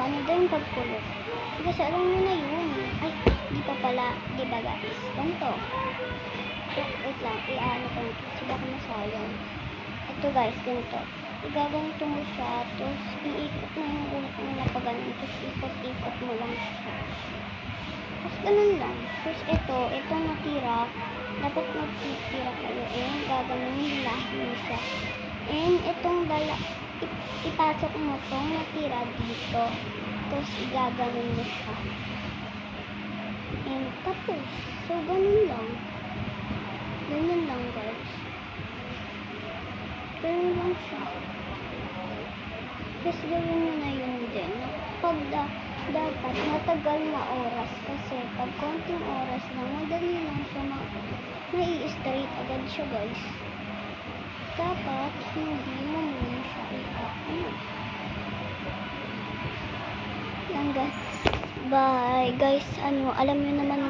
ano daw yung pagkulot. Kasi alam nyo na yun. Ay, di pa pala. Di ba guys? Ganito. Wait lang. I-ano ko nito. Kasi baka masayang. Ito guys, ganito. Igaganito mo siya. Tapos, iikot na yung ulo mo na pag ganun. Tapos, ikot-ikot mo lang siya. Tapos, ganun lang. Tapos, ito natira. Dapat magtitira kayo. Gaganon yung lahi mo siya. Itong ipasok mo itong natira dito. Tapos, igaganon mo siya. Tapos, so, ganun lang. Ganun lang, guys. Ganun lang siya. Tapos, gawin nyo na yun din. Dapat matagal na oras. Kasi, pag konting oras lang, madali lang siya mai-straight agad siya, guys. Dapat, hindi mo muna siya i-up. Yan, guys. Bye. Guys, alam nyo naman